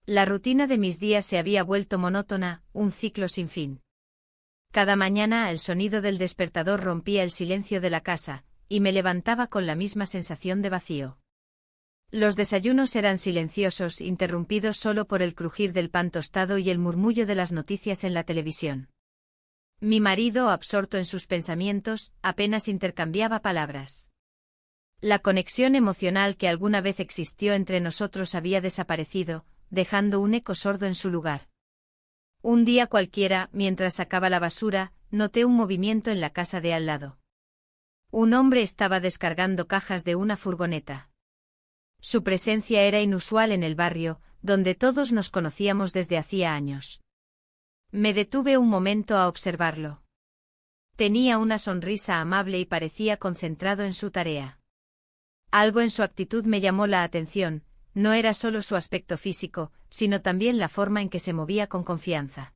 La rutina de mis días se había vuelto monótona, un ciclo sin fin. Cada mañana el sonido del despertador rompía el silencio de la casa, y me levantaba con la misma sensación de vacío. Los desayunos eran silenciosos, interrumpidos solo por el crujir del pan tostado y el murmullo de las noticias en la televisión. Mi marido, absorto en sus pensamientos, apenas intercambiaba palabras. La conexión emocional que alguna vez existió entre nosotros había desaparecido, dejando un eco sordo en su lugar. Un día cualquiera, mientras sacaba la basura, noté un movimiento en la casa de al lado. Un hombre estaba descargando cajas de una furgoneta. Su presencia era inusual en el barrio, donde todos nos conocíamos desde hacía años. Me detuve un momento a observarlo. Tenía una sonrisa amable y parecía concentrado en su tarea. Algo en su actitud me llamó la atención, no era solo su aspecto físico, sino también la forma en que se movía con confianza.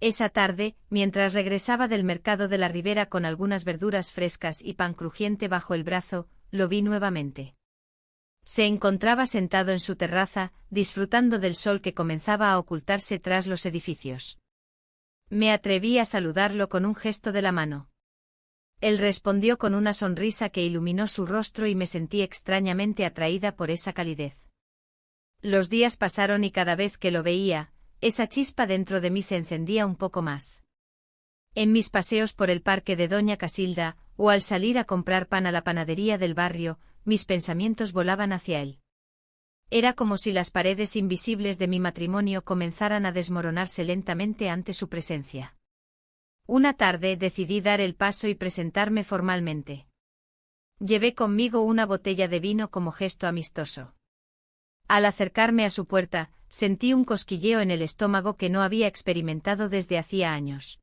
Esa tarde, mientras regresaba del mercado de la Ribera con algunas verduras frescas y pan crujiente bajo el brazo, lo vi nuevamente. Se encontraba sentado en su terraza, disfrutando del sol que comenzaba a ocultarse tras los edificios. Me atreví a saludarlo con un gesto de la mano. Él respondió con una sonrisa que iluminó su rostro y me sentí extrañamente atraída por esa calidez. Los días pasaron y cada vez que lo veía, esa chispa dentro de mí se encendía un poco más. En mis paseos por el parque de Doña Casilda, o al salir a comprar pan a la panadería del barrio, mis pensamientos volaban hacia él. Era como si las paredes invisibles de mi matrimonio comenzaran a desmoronarse lentamente ante su presencia. Una tarde decidí dar el paso y presentarme formalmente. Llevé conmigo una botella de vino como gesto amistoso. Al acercarme a su puerta, sentí un cosquilleo en el estómago que no había experimentado desde hacía años.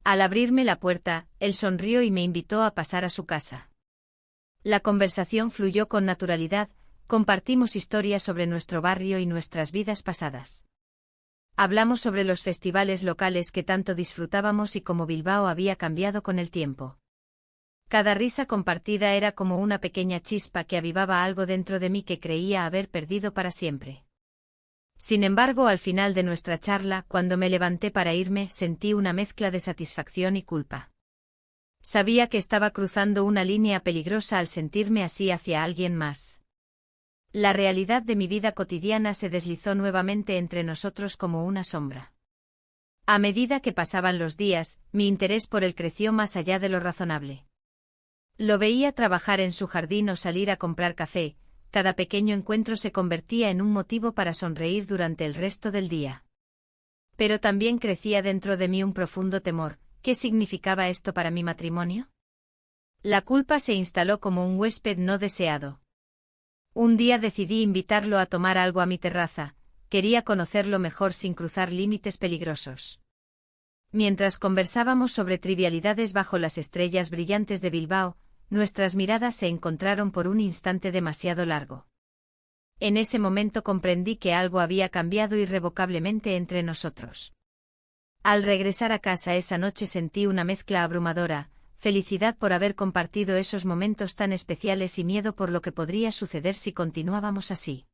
Al abrirme la puerta, él sonrió y me invitó a pasar a su casa. La conversación fluyó con naturalidad, compartimos historias sobre nuestro barrio y nuestras vidas pasadas. Hablamos sobre los festivales locales que tanto disfrutábamos y cómo Bilbao había cambiado con el tiempo. Cada risa compartida era como una pequeña chispa que avivaba algo dentro de mí que creía haber perdido para siempre. Sin embargo, al final de nuestra charla, cuando me levanté para irme, sentí una mezcla de satisfacción y culpa. Sabía que estaba cruzando una línea peligrosa al sentirme así hacia alguien más. La realidad de mi vida cotidiana se deslizó nuevamente entre nosotros como una sombra. A medida que pasaban los días, mi interés por él creció más allá de lo razonable. Lo veía trabajar en su jardín o salir a comprar café, cada pequeño encuentro se convertía en un motivo para sonreír durante el resto del día. Pero también crecía dentro de mí un profundo temor. ¿Qué significaba esto para mi matrimonio? La culpa se instaló como un huésped no deseado. Un día decidí invitarlo a tomar algo a mi terraza, quería conocerlo mejor sin cruzar límites peligrosos. Mientras conversábamos sobre trivialidades bajo las estrellas brillantes de Bilbao, nuestras miradas se encontraron por un instante demasiado largo. En ese momento comprendí que algo había cambiado irrevocablemente entre nosotros. Al regresar a casa esa noche sentí una mezcla abrumadora, felicidad por haber compartido esos momentos tan especiales y miedo por lo que podría suceder si continuábamos así.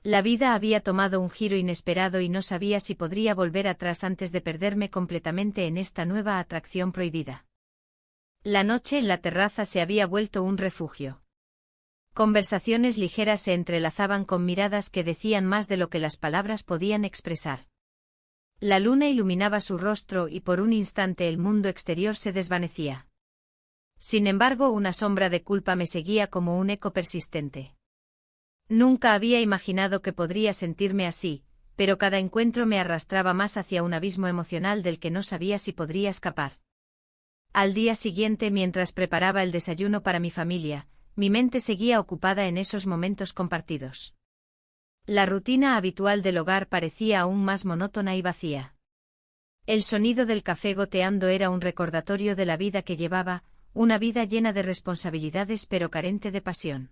La vida había tomado un giro inesperado y no sabía si podría volver atrás antes de perderme completamente en esta nueva atracción prohibida. La noche en la terraza se había vuelto un refugio. Conversaciones ligeras se entrelazaban con miradas que decían más de lo que las palabras podían expresar. La luna iluminaba su rostro y por un instante el mundo exterior se desvanecía. Sin embargo, una sombra de culpa me seguía como un eco persistente. Nunca había imaginado que podría sentirme así, pero cada encuentro me arrastraba más hacia un abismo emocional del que no sabía si podría escapar. Al día siguiente, mientras preparaba el desayuno para mi familia, mi mente seguía ocupada en esos momentos compartidos. La rutina habitual del hogar parecía aún más monótona y vacía. El sonido del café goteando era un recordatorio de la vida que llevaba, una vida llena de responsabilidades pero carente de pasión.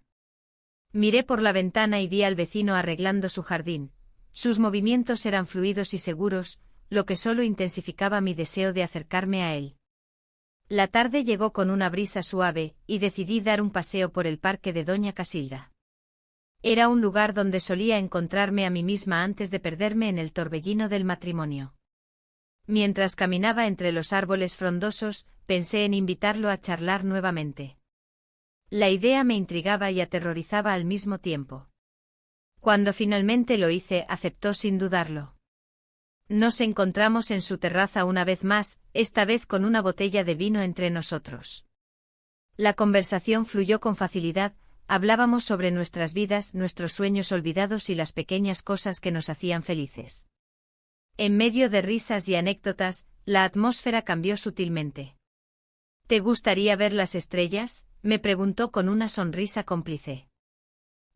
Miré por la ventana y vi al vecino arreglando su jardín. Sus movimientos eran fluidos y seguros, lo que solo intensificaba mi deseo de acercarme a él. La tarde llegó con una brisa suave, y decidí dar un paseo por el parque de Doña Casilda. Era un lugar donde solía encontrarme a mí misma antes de perderme en el torbellino del matrimonio. Mientras caminaba entre los árboles frondosos, pensé en invitarlo a charlar nuevamente. La idea me intrigaba y aterrorizaba al mismo tiempo. Cuando finalmente lo hice, aceptó sin dudarlo. Nos encontramos en su terraza una vez más, esta vez con una botella de vino entre nosotros. La conversación fluyó con facilidad, hablábamos sobre nuestras vidas, nuestros sueños olvidados y las pequeñas cosas que nos hacían felices. En medio de risas y anécdotas, la atmósfera cambió sutilmente. ¿Te gustaría ver las estrellas?, me preguntó con una sonrisa cómplice.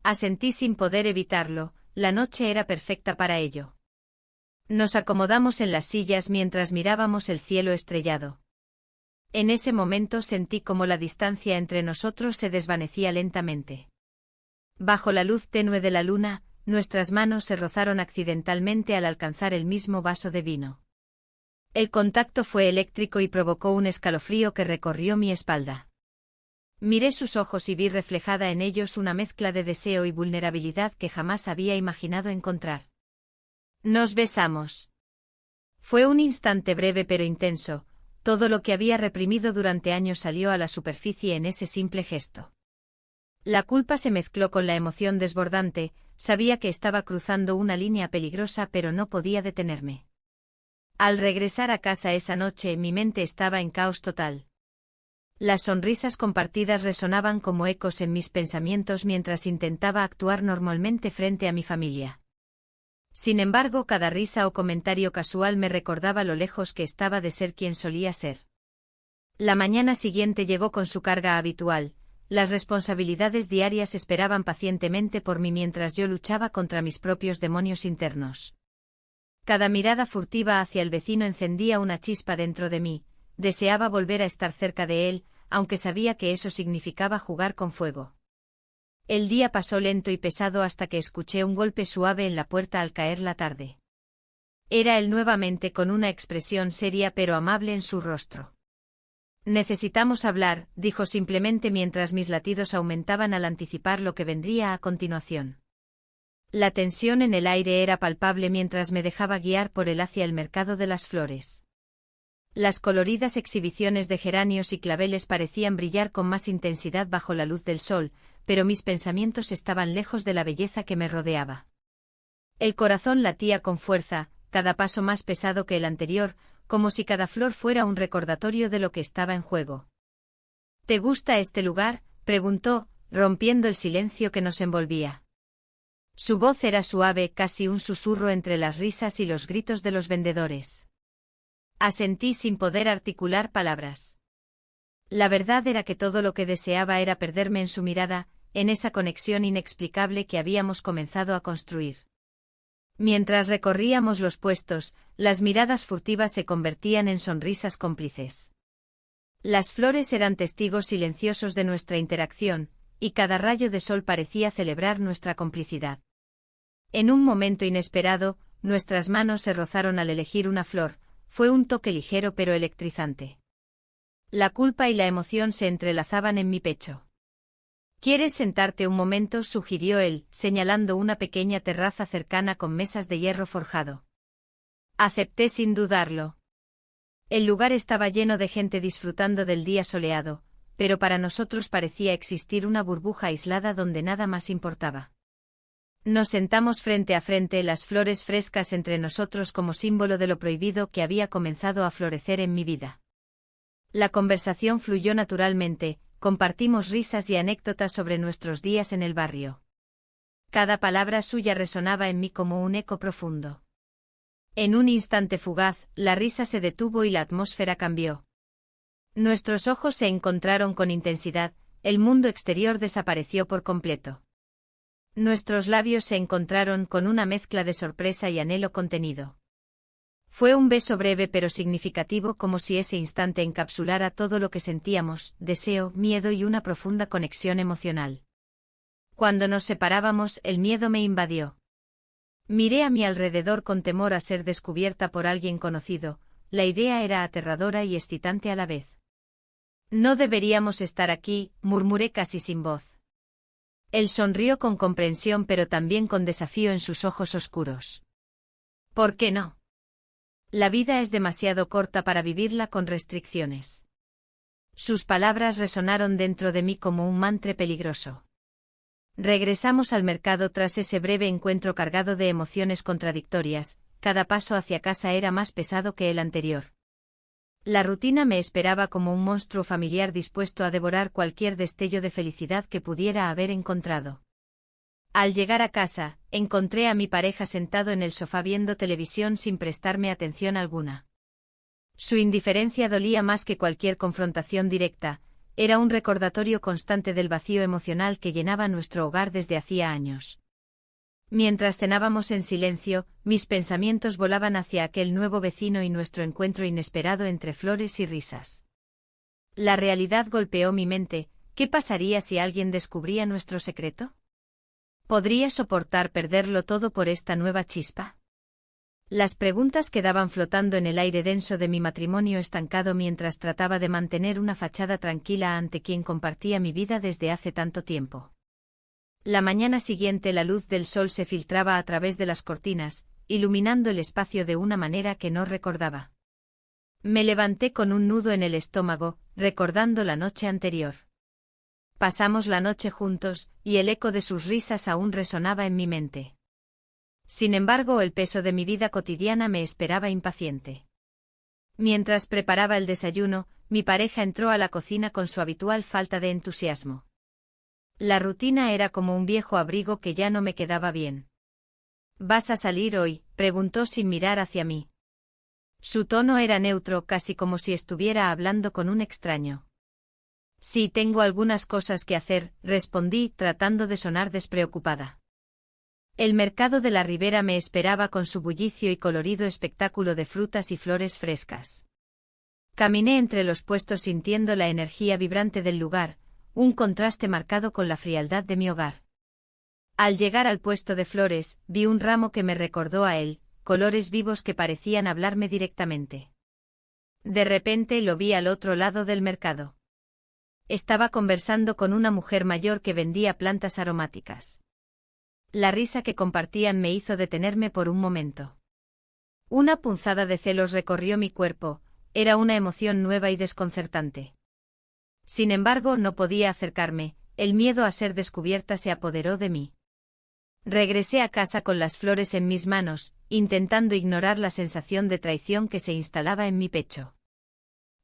Asentí sin poder evitarlo, la noche era perfecta para ello. Nos acomodamos en las sillas mientras mirábamos el cielo estrellado. En ese momento sentí como la distancia entre nosotros se desvanecía lentamente. Bajo la luz tenue de la luna, nuestras manos se rozaron accidentalmente al alcanzar el mismo vaso de vino. El contacto fue eléctrico y provocó un escalofrío que recorrió mi espalda. Miré sus ojos y vi reflejada en ellos una mezcla de deseo y vulnerabilidad que jamás había imaginado encontrar. Nos besamos. Fue un instante breve pero intenso, todo lo que había reprimido durante años salió a la superficie en ese simple gesto. La culpa se mezcló con la emoción desbordante, sabía que estaba cruzando una línea peligrosa pero no podía detenerme. Al regresar a casa esa noche mi mente estaba en caos total. Las sonrisas compartidas resonaban como ecos en mis pensamientos mientras intentaba actuar normalmente frente a mi familia. Sin embargo, cada risa o comentario casual me recordaba lo lejos que estaba de ser quien solía ser. La mañana siguiente llegó con su carga habitual, las responsabilidades diarias esperaban pacientemente por mí mientras yo luchaba contra mis propios demonios internos. Cada mirada furtiva hacia el vecino encendía una chispa dentro de mí, deseaba volver a estar cerca de él, aunque sabía que eso significaba jugar con fuego. El día pasó lento y pesado hasta que escuché un golpe suave en la puerta al caer la tarde. Era él nuevamente con una expresión seria pero amable en su rostro. Necesitamos hablar, dijo simplemente mientras mis latidos aumentaban al anticipar lo que vendría a continuación. La tensión en el aire era palpable mientras me dejaba guiar por él hacia el mercado de las flores. Las coloridas exhibiciones de geranios y claveles parecían brillar con más intensidad bajo la luz del sol, pero mis pensamientos estaban lejos de la belleza que me rodeaba. El corazón latía con fuerza, cada paso más pesado que el anterior, como si cada flor fuera un recordatorio de lo que estaba en juego. ¿Te gusta este lugar?, preguntó, rompiendo el silencio que nos envolvía. Su voz era suave, casi un susurro entre las risas y los gritos de los vendedores. Asentí sin poder articular palabras. La verdad era que todo lo que deseaba era perderme en su mirada, en esa conexión inexplicable que habíamos comenzado a construir. Mientras recorríamos los puestos, las miradas furtivas se convertían en sonrisas cómplices. Las flores eran testigos silenciosos de nuestra interacción, y cada rayo de sol parecía celebrar nuestra complicidad. En un momento inesperado, nuestras manos se rozaron al elegir una flor, fue un toque ligero pero electrizante. La culpa y la emoción se entrelazaban en mi pecho. ¿Quieres sentarte un momento?, sugirió él, señalando una pequeña terraza cercana con mesas de hierro forjado. Acepté sin dudarlo. El lugar estaba lleno de gente disfrutando del día soleado, pero para nosotros parecía existir una burbuja aislada donde nada más importaba. Nos sentamos frente a frente, las flores frescas entre nosotros como símbolo de lo prohibido que había comenzado a florecer en mi vida. La conversación fluyó naturalmente, compartimos risas y anécdotas sobre nuestros días en el barrio. Cada palabra suya resonaba en mí como un eco profundo. En un instante fugaz, la risa se detuvo y la atmósfera cambió. Nuestros ojos se encontraron con intensidad, el mundo exterior desapareció por completo. Nuestros labios se encontraron con una mezcla de sorpresa y anhelo contenido. Fue un beso breve pero significativo, como si ese instante encapsulara todo lo que sentíamos, deseo, miedo y una profunda conexión emocional. Cuando nos separábamos, el miedo me invadió. Miré a mi alrededor con temor a ser descubierta por alguien conocido, la idea era aterradora y excitante a la vez. No deberíamos estar aquí, murmuré casi sin voz. Él sonrió con comprensión pero también con desafío en sus ojos oscuros. ¿Por qué no? La vida es demasiado corta para vivirla con restricciones. Sus palabras resonaron dentro de mí como un mantra peligroso. Regresamos al mercado tras ese breve encuentro cargado de emociones contradictorias. Cada paso hacia casa era más pesado que el anterior. La rutina me esperaba como un monstruo familiar dispuesto a devorar cualquier destello de felicidad que pudiera haber encontrado. Al llegar a casa, encontré a mi pareja sentado en el sofá viendo televisión sin prestarme atención alguna. Su indiferencia dolía más que cualquier confrontación directa, era un recordatorio constante del vacío emocional que llenaba nuestro hogar desde hacía años. Mientras cenábamos en silencio, mis pensamientos volaban hacia aquel nuevo vecino y nuestro encuentro inesperado entre flores y risas. La realidad golpeó mi mente. ¿Qué pasaría si alguien descubría nuestro secreto? ¿Podría soportar perderlo todo por esta nueva chispa? Las preguntas quedaban flotando en el aire denso de mi matrimonio estancado mientras trataba de mantener una fachada tranquila ante quien compartía mi vida desde hace tanto tiempo. La mañana siguiente la luz del sol se filtraba a través de las cortinas, iluminando el espacio de una manera que no recordaba. Me levanté con un nudo en el estómago, recordando la noche anterior. Pasamos la noche juntos, y el eco de sus risas aún resonaba en mi mente. Sin embargo, el peso de mi vida cotidiana me esperaba impaciente. Mientras preparaba el desayuno, mi pareja entró a la cocina con su habitual falta de entusiasmo. La rutina era como un viejo abrigo que ya no me quedaba bien. ¿Vas a salir hoy?, preguntó sin mirar hacia mí. Su tono era neutro, casi como si estuviera hablando con un extraño. Sí, tengo algunas cosas que hacer, respondí, tratando de sonar despreocupada. El mercado de la Ribera me esperaba con su bullicio y colorido espectáculo de frutas y flores frescas. Caminé entre los puestos sintiendo la energía vibrante del lugar, un contraste marcado con la frialdad de mi hogar. Al llegar al puesto de flores, vi un ramo que me recordó a él, colores vivos que parecían hablarme directamente. De repente lo vi al otro lado del mercado. Estaba conversando con una mujer mayor que vendía plantas aromáticas. La risa que compartían me hizo detenerme por un momento. Una punzada de celos recorrió mi cuerpo, era una emoción nueva y desconcertante. Sin embargo, no podía acercarme, el miedo a ser descubierta se apoderó de mí. Regresé a casa con las flores en mis manos, intentando ignorar la sensación de traición que se instalaba en mi pecho.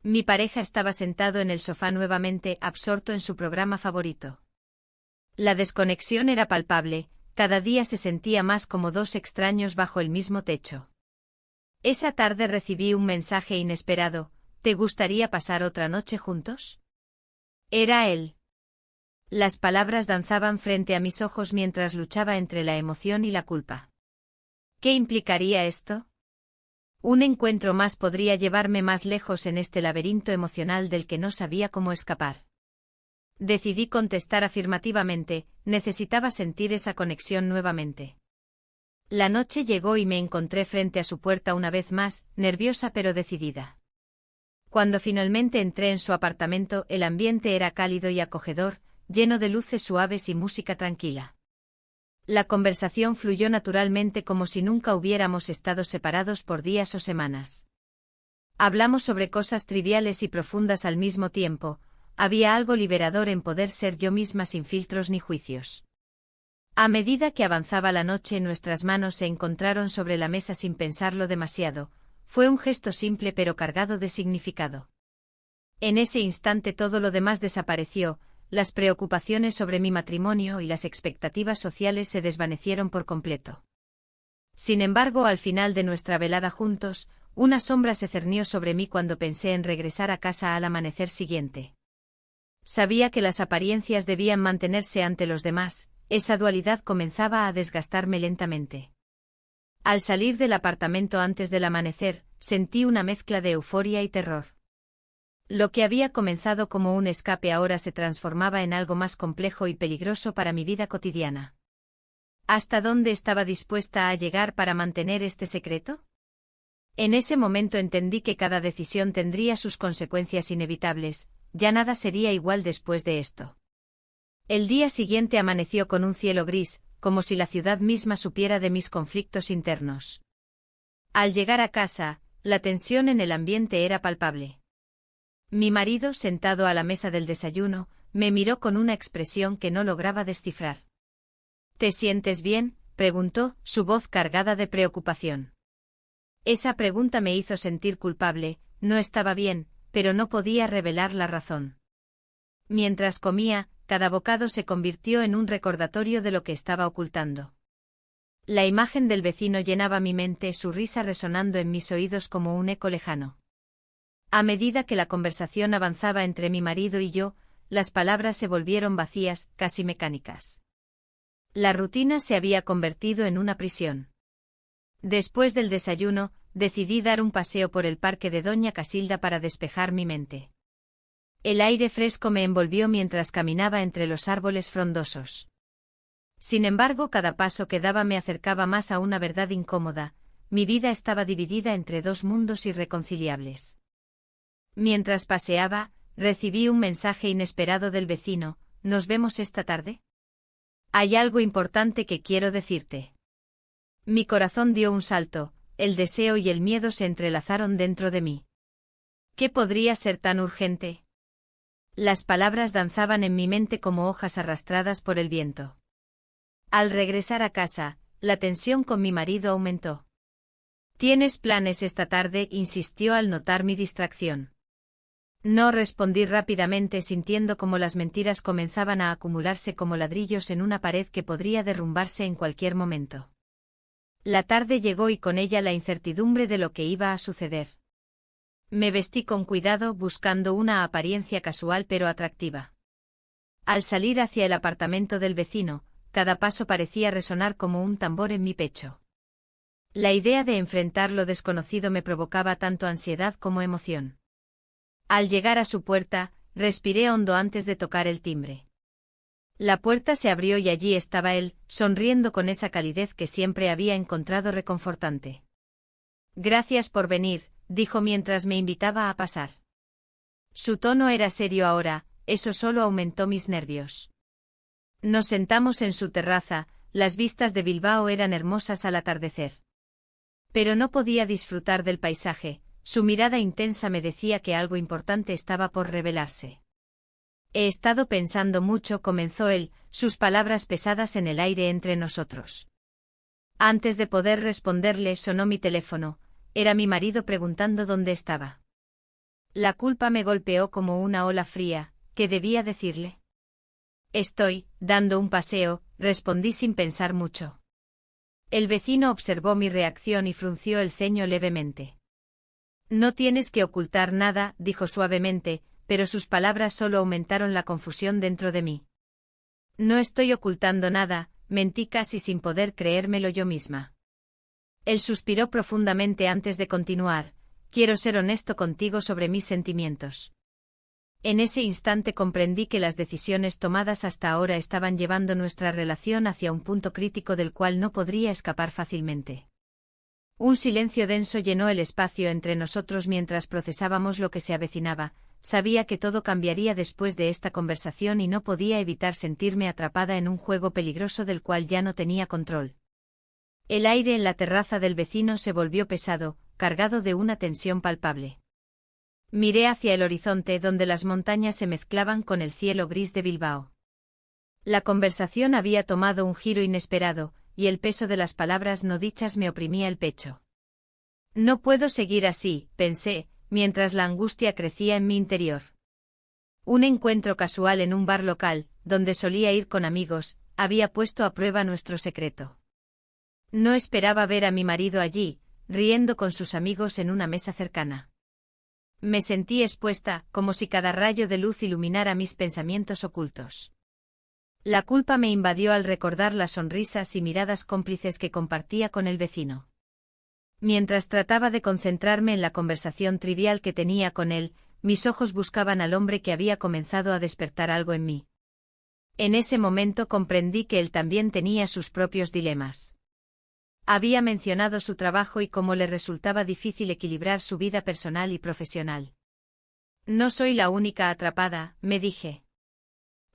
Mi pareja estaba sentado en el sofá nuevamente, absorto en su programa favorito. La desconexión era palpable, cada día se sentía más como dos extraños bajo el mismo techo. Esa tarde recibí un mensaje inesperado: ¿te gustaría pasar otra noche juntos? Era él. Las palabras danzaban frente a mis ojos mientras luchaba entre la emoción y la culpa. ¿Qué implicaría esto? Un encuentro más podría llevarme más lejos en este laberinto emocional del que no sabía cómo escapar. Decidí contestar afirmativamente, necesitaba sentir esa conexión nuevamente. La noche llegó y me encontré frente a su puerta una vez más, nerviosa pero decidida. Cuando finalmente entré en su apartamento, el ambiente era cálido y acogedor, lleno de luces suaves y música tranquila. La conversación fluyó naturalmente como si nunca hubiéramos estado separados por días o semanas. Hablamos sobre cosas triviales y profundas al mismo tiempo, había algo liberador en poder ser yo misma sin filtros ni juicios. A medida que avanzaba la noche, nuestras manos se encontraron sobre la mesa sin pensarlo demasiado. Fue un gesto simple pero cargado de significado. En ese instante todo lo demás desapareció, las preocupaciones sobre mi matrimonio y las expectativas sociales se desvanecieron por completo. Sin embargo, al final de nuestra velada juntos, una sombra se cernió sobre mí cuando pensé en regresar a casa al amanecer siguiente. Sabía que las apariencias debían mantenerse ante los demás, esa dualidad comenzaba a desgastarme lentamente. Al salir del apartamento antes del amanecer, sentí una mezcla de euforia y terror. Lo que había comenzado como un escape ahora se transformaba en algo más complejo y peligroso para mi vida cotidiana. ¿Hasta dónde estaba dispuesta a llegar para mantener este secreto? En ese momento entendí que cada decisión tendría sus consecuencias inevitables, ya nada sería igual después de esto. El día siguiente amaneció con un cielo gris, como si la ciudad misma supiera de mis conflictos internos. Al llegar a casa, la tensión en el ambiente era palpable. Mi marido, sentado a la mesa del desayuno, me miró con una expresión que no lograba descifrar. ¿Te sientes bien?, preguntó, su voz cargada de preocupación. Esa pregunta me hizo sentir culpable, no estaba bien, pero no podía revelar la razón. Mientras comía, cada bocado se convirtió en un recordatorio de lo que estaba ocultando. La imagen del vecino llenaba mi mente, su risa resonando en mis oídos como un eco lejano. A medida que la conversación avanzaba entre mi marido y yo, las palabras se volvieron vacías, casi mecánicas. La rutina se había convertido en una prisión. Después del desayuno, decidí dar un paseo por el parque de Doña Casilda para despejar mi mente. El aire fresco me envolvió mientras caminaba entre los árboles frondosos. Sin embargo, cada paso que daba me acercaba más a una verdad incómoda: mi vida estaba dividida entre dos mundos irreconciliables. Mientras paseaba, recibí un mensaje inesperado del vecino: ¿nos vemos esta tarde? Hay algo importante que quiero decirte. Mi corazón dio un salto, el deseo y el miedo se entrelazaron dentro de mí. ¿Qué podría ser tan urgente? Las palabras danzaban en mi mente como hojas arrastradas por el viento. Al regresar a casa, la tensión con mi marido aumentó. ¿Tienes planes esta tarde?, insistió al notar mi distracción. No, respondí rápidamente, sintiendo como las mentiras comenzaban a acumularse como ladrillos en una pared que podría derrumbarse en cualquier momento. La tarde llegó y con ella la incertidumbre de lo que iba a suceder. Me vestí con cuidado, buscando una apariencia casual pero atractiva. Al salir hacia el apartamento del vecino, cada paso parecía resonar como un tambor en mi pecho. La idea de enfrentar lo desconocido me provocaba tanto ansiedad como emoción. Al llegar a su puerta, respiré hondo antes de tocar el timbre. La puerta se abrió y allí estaba él, sonriendo con esa calidez que siempre había encontrado reconfortante. Gracias por venir, dijo mientras me invitaba a pasar. Su tono era serio ahora, eso solo aumentó mis nervios. Nos sentamos en su terraza, las vistas de Bilbao eran hermosas al atardecer. Pero no podía disfrutar del paisaje, su mirada intensa me decía que algo importante estaba por revelarse. He estado pensando mucho, comenzó él, sus palabras pesadas en el aire entre nosotros. Antes de poder responderle sonó mi teléfono, era mi marido preguntando dónde estaba. La culpa me golpeó como una ola fría. ¿Qué debía decirle? Estoy dando un paseo, respondí sin pensar mucho. El vecino observó mi reacción y frunció el ceño levemente. No tienes que ocultar nada, dijo suavemente, pero sus palabras solo aumentaron la confusión dentro de mí. No estoy ocultando nada, mentí casi sin poder creérmelo yo misma. Él suspiró profundamente antes de continuar: quiero ser honesto contigo sobre mis sentimientos. En ese instante comprendí que las decisiones tomadas hasta ahora estaban llevando nuestra relación hacia un punto crítico del cual no podría escapar fácilmente. Un silencio denso llenó el espacio entre nosotros mientras procesábamos lo que se avecinaba. Sabía que todo cambiaría después de esta conversación y no podía evitar sentirme atrapada en un juego peligroso del cual ya no tenía control. El aire en la terraza del vecino se volvió pesado, cargado de una tensión palpable. Miré hacia el horizonte donde las montañas se mezclaban con el cielo gris de Bilbao. La conversación había tomado un giro inesperado, y el peso de las palabras no dichas me oprimía el pecho. No puedo seguir así, pensé, mientras la angustia crecía en mi interior. Un encuentro casual en un bar local, donde solía ir con amigos, había puesto a prueba nuestro secreto. No esperaba ver a mi marido allí, riendo con sus amigos en una mesa cercana. Me sentí expuesta, como si cada rayo de luz iluminara mis pensamientos ocultos. La culpa me invadió al recordar las sonrisas y miradas cómplices que compartía con el vecino. Mientras trataba de concentrarme en la conversación trivial que tenía con él, mis ojos buscaban al hombre que había comenzado a despertar algo en mí. En ese momento comprendí que él también tenía sus propios dilemas. Había mencionado su trabajo y cómo le resultaba difícil equilibrar su vida personal y profesional. No soy la única atrapada, me dije.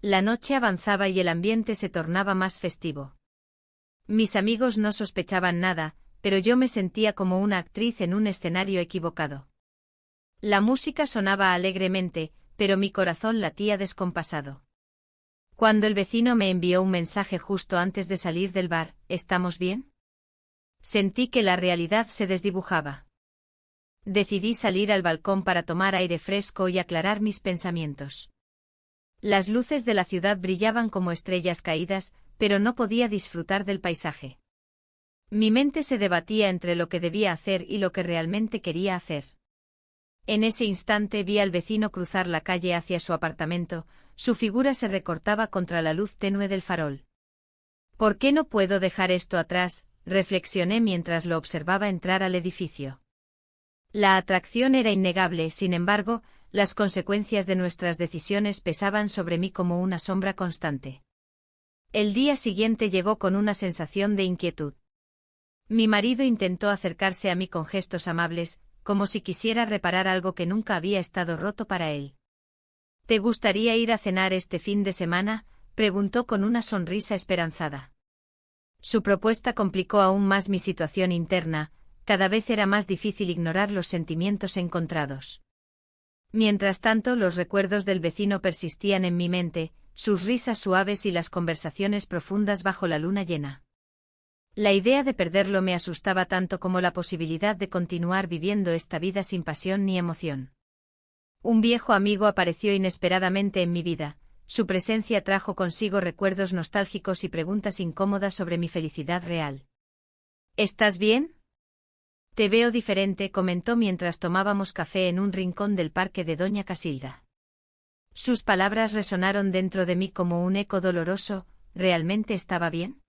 La noche avanzaba y el ambiente se tornaba más festivo. Mis amigos no sospechaban nada, pero yo me sentía como una actriz en un escenario equivocado. La música sonaba alegremente, pero mi corazón latía descompasado. Cuando el vecino me envió un mensaje justo antes de salir del bar, ¿estamos bien? Sentí que la realidad se desdibujaba. Decidí salir al balcón para tomar aire fresco y aclarar mis pensamientos. Las luces de la ciudad brillaban como estrellas caídas, pero no podía disfrutar del paisaje. Mi mente se debatía entre lo que debía hacer y lo que realmente quería hacer. En ese instante vi al vecino cruzar la calle hacia su apartamento, su figura se recortaba contra la luz tenue del farol. ¿Por qué no puedo dejar esto atrás?, reflexioné mientras lo observaba entrar al edificio. La atracción era innegable, sin embargo, las consecuencias de nuestras decisiones pesaban sobre mí como una sombra constante. El día siguiente llegó con una sensación de inquietud. Mi marido intentó acercarse a mí con gestos amables, como si quisiera reparar algo que nunca había estado roto para él. ¿Te gustaría ir a cenar este fin de semana?, preguntó con una sonrisa esperanzada. Su propuesta complicó aún más mi situación interna, cada vez era más difícil ignorar los sentimientos encontrados. Mientras tanto, los recuerdos del vecino persistían en mi mente, sus risas suaves y las conversaciones profundas bajo la luna llena. La idea de perderlo me asustaba tanto como la posibilidad de continuar viviendo esta vida sin pasión ni emoción. Un viejo amigo apareció inesperadamente en mi vida. Su presencia trajo consigo recuerdos nostálgicos y preguntas incómodas sobre mi felicidad real. ¿Estás bien? Te veo diferente, comentó mientras tomábamos café en un rincón del parque de Doña Casilda. Sus palabras resonaron dentro de mí como un eco doloroso. ¿Realmente estaba bien?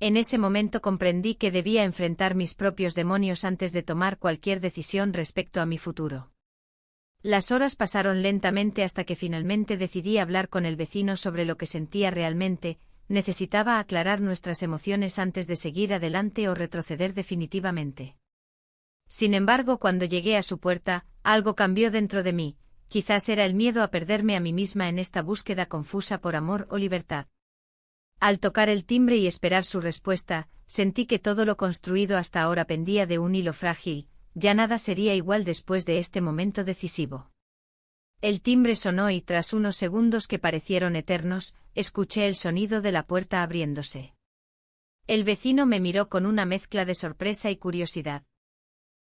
En ese momento comprendí que debía enfrentar mis propios demonios antes de tomar cualquier decisión respecto a mi futuro. Las horas pasaron lentamente hasta que finalmente decidí hablar con el vecino sobre lo que sentía realmente. Necesitaba aclarar nuestras emociones antes de seguir adelante o retroceder definitivamente. Sin embargo, cuando llegué a su puerta, algo cambió dentro de mí, quizás era el miedo a perderme a mí misma en esta búsqueda confusa por amor o libertad. Al tocar el timbre y esperar su respuesta, sentí que todo lo construido hasta ahora pendía de un hilo frágil. Ya nada sería igual después de este momento decisivo. El timbre sonó y tras unos segundos que parecieron eternos, escuché el sonido de la puerta abriéndose. El vecino me miró con una mezcla de sorpresa y curiosidad.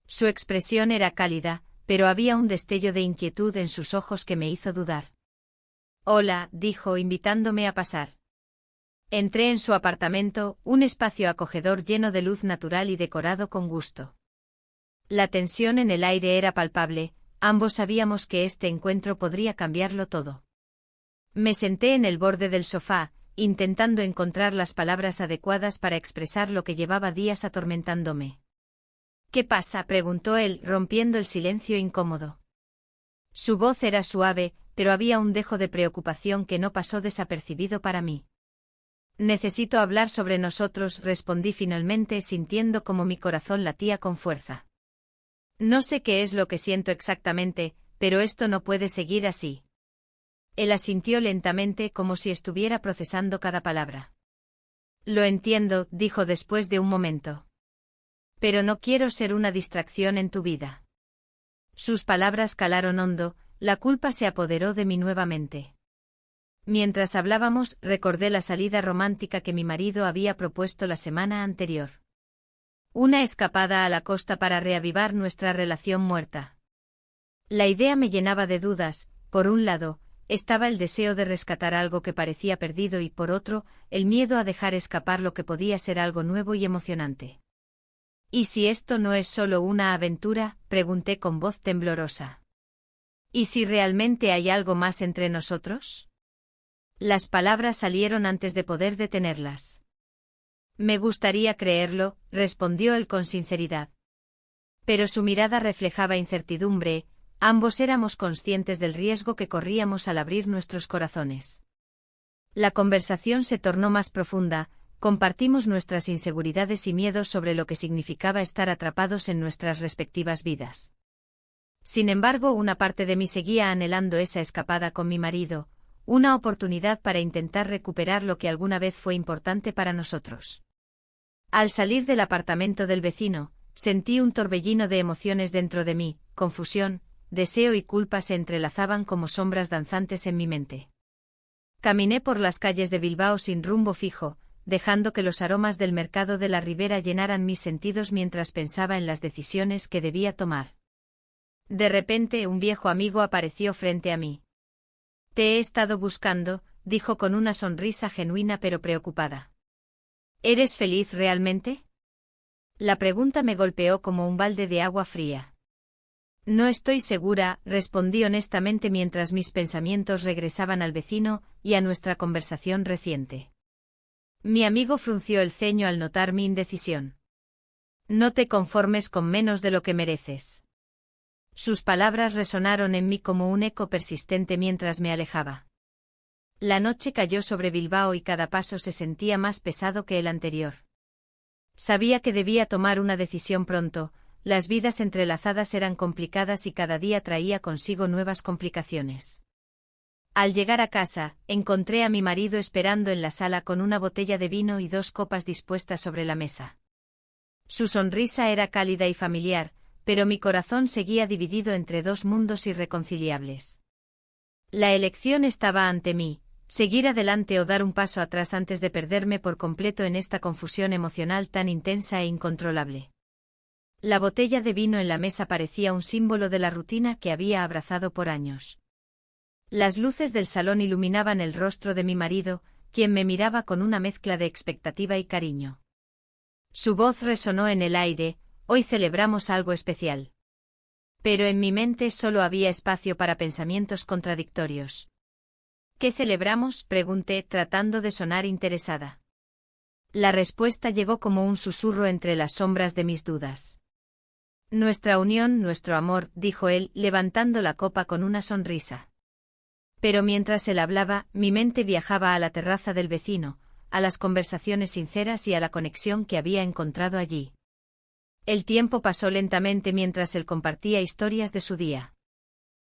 Su expresión era cálida, pero había un destello de inquietud en sus ojos que me hizo dudar. «Hola», dijo invitándome a pasar. Entré en su apartamento, un espacio acogedor lleno de luz natural y decorado con gusto. La tensión en el aire era palpable, ambos sabíamos que este encuentro podría cambiarlo todo. Me senté en el borde del sofá, intentando encontrar las palabras adecuadas para expresar lo que llevaba días atormentándome. «¿Qué pasa?», preguntó él, rompiendo el silencio incómodo. Su voz era suave, pero había un dejo de preocupación que no pasó desapercibido para mí. «Necesito hablar sobre nosotros», respondí finalmente sintiendo como mi corazón latía con fuerza. «No sé qué es lo que siento exactamente, pero esto no puede seguir así». Él asintió lentamente como si estuviera procesando cada palabra. «Lo entiendo», dijo después de un momento. «Pero no quiero ser una distracción en tu vida». Sus palabras calaron hondo, la culpa se apoderó de mí nuevamente. Mientras hablábamos, recordé la salida romántica que mi marido había propuesto la semana anterior. Una escapada a la costa para reavivar nuestra relación muerta. La idea me llenaba de dudas. Por un lado, estaba el deseo de rescatar algo que parecía perdido y por otro, el miedo a dejar escapar lo que podía ser algo nuevo y emocionante. «¿Y si esto no es solo una aventura?», pregunté con voz temblorosa. «¿Y si realmente hay algo más entre nosotros?». Las palabras salieron antes de poder detenerlas. «Me gustaría creerlo», respondió él con sinceridad. Pero su mirada reflejaba incertidumbre. Ambos éramos conscientes del riesgo que corríamos al abrir nuestros corazones. La conversación se tornó más profunda, compartimos nuestras inseguridades y miedos sobre lo que significaba estar atrapados en nuestras respectivas vidas. Sin embargo, una parte de mí seguía anhelando esa escapada con mi marido, una oportunidad para intentar recuperar lo que alguna vez fue importante para nosotros. Al salir del apartamento del vecino, sentí un torbellino de emociones dentro de mí, confusión, deseo y culpa se entrelazaban como sombras danzantes en mi mente. Caminé por las calles de Bilbao sin rumbo fijo, dejando que los aromas del mercado de la Ribera llenaran mis sentidos mientras pensaba en las decisiones que debía tomar. De repente un viejo amigo apareció frente a mí. «Te he estado buscando», dijo con una sonrisa genuina pero preocupada. «¿Eres feliz realmente?». La pregunta me golpeó como un balde de agua fría. «No estoy segura», respondí honestamente mientras mis pensamientos regresaban al vecino y a nuestra conversación reciente. Mi amigo frunció el ceño al notar mi indecisión. «No te conformes con menos de lo que mereces». Sus palabras resonaron en mí como un eco persistente mientras me alejaba. La noche cayó sobre Bilbao y cada paso se sentía más pesado que el anterior. Sabía que debía tomar una decisión pronto, las vidas entrelazadas eran complicadas y cada día traía consigo nuevas complicaciones. Al llegar a casa, encontré a mi marido esperando en la sala con una botella de vino y 2 copas dispuestas sobre la mesa. Su sonrisa era cálida y familiar, pero mi corazón seguía dividido entre 2 mundos irreconciliables. La elección estaba ante mí, seguir adelante o dar un paso atrás antes de perderme por completo en esta confusión emocional tan intensa e incontrolable. La botella de vino en la mesa parecía un símbolo de la rutina que había abrazado por años. Las luces del salón iluminaban el rostro de mi marido, quien me miraba con una mezcla de expectativa y cariño. Su voz resonó en el aire: «Hoy celebramos algo especial». Pero en mi mente solo había espacio para pensamientos contradictorios. «¿Qué celebramos?», pregunté, tratando de sonar interesada. La respuesta llegó como un susurro entre las sombras de mis dudas. «Nuestra unión, nuestro amor», dijo él, levantando la copa con una sonrisa. Pero mientras él hablaba, mi mente viajaba a la terraza del vecino, a las conversaciones sinceras y a la conexión que había encontrado allí. El tiempo pasó lentamente mientras él compartía historias de su día.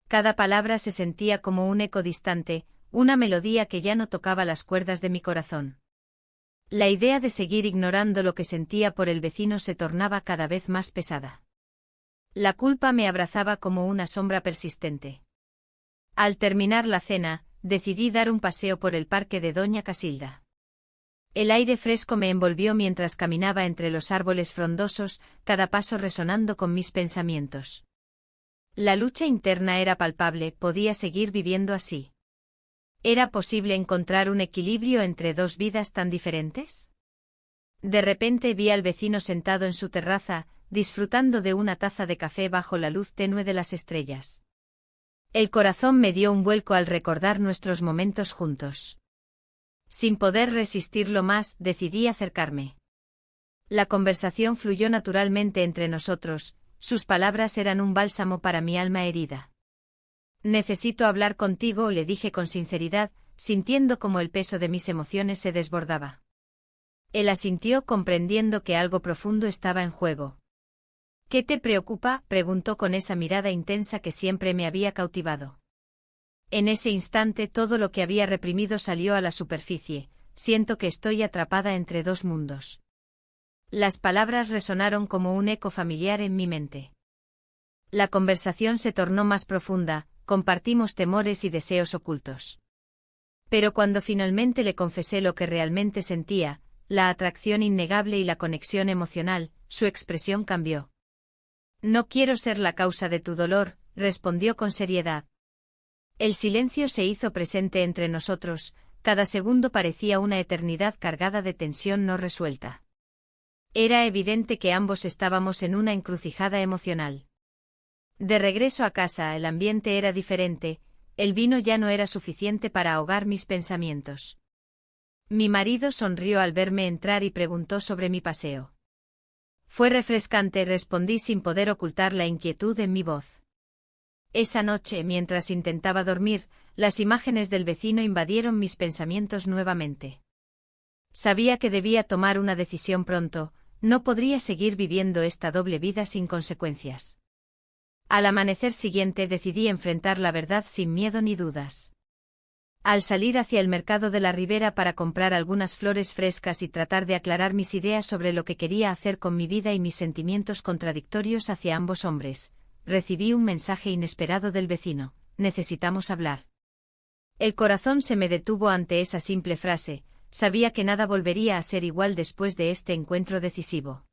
Cada palabra se sentía como un eco distante, una melodía que ya no tocaba las cuerdas de mi corazón. La idea de seguir ignorando lo que sentía por el vecino se tornaba cada vez más pesada. La culpa me abrazaba como una sombra persistente. Al terminar la cena, decidí dar un paseo por el parque de Doña Casilda. El aire fresco me envolvió mientras caminaba entre los árboles frondosos, cada paso resonando con mis pensamientos. La lucha interna era palpable, ¿podía seguir viviendo así? ¿Era posible encontrar un equilibrio entre 2 vidas tan diferentes? De repente vi al vecino sentado en su terraza, disfrutando de una taza de café bajo la luz tenue de las estrellas. El corazón me dio un vuelco al recordar nuestros momentos juntos. Sin poder resistirlo más, decidí acercarme. La conversación fluyó naturalmente entre nosotros, sus palabras eran un bálsamo para mi alma herida. «Necesito hablar contigo», le dije con sinceridad, sintiendo como el peso de mis emociones se desbordaba. Él asintió, comprendiendo que algo profundo estaba en juego. «¿Qué te preocupa?», preguntó con esa mirada intensa que siempre me había cautivado. En ese instante todo lo que había reprimido salió a la superficie: «Siento que estoy atrapada entre 2 mundos». Las palabras resonaron como un eco familiar en mi mente. La conversación se tornó más profunda, compartimos temores y deseos ocultos. Pero cuando finalmente le confesé lo que realmente sentía, la atracción innegable y la conexión emocional, su expresión cambió. «No quiero ser la causa de tu dolor», respondió con seriedad. El silencio se hizo presente entre nosotros, cada segundo parecía una eternidad cargada de tensión no resuelta. Era evidente que ambos estábamos en una encrucijada emocional. De regreso a casa el ambiente era diferente, el vino ya no era suficiente para ahogar mis pensamientos. Mi marido sonrió al verme entrar y preguntó sobre mi paseo. «Fue refrescante», respondí sin poder ocultar la inquietud en mi voz. Esa noche, mientras intentaba dormir, las imágenes del vecino invadieron mis pensamientos nuevamente. Sabía que debía tomar una decisión pronto, no podría seguir viviendo esta doble vida sin consecuencias. Al amanecer siguiente decidí enfrentar la verdad sin miedo ni dudas. Al salir hacia el mercado de la Ribera para comprar algunas flores frescas y tratar de aclarar mis ideas sobre lo que quería hacer con mi vida y mis sentimientos contradictorios hacia ambos hombres, recibí un mensaje inesperado del vecino: necesitamos hablar. El corazón se me detuvo ante esa simple frase, sabía que nada volvería a ser igual después de este encuentro decisivo.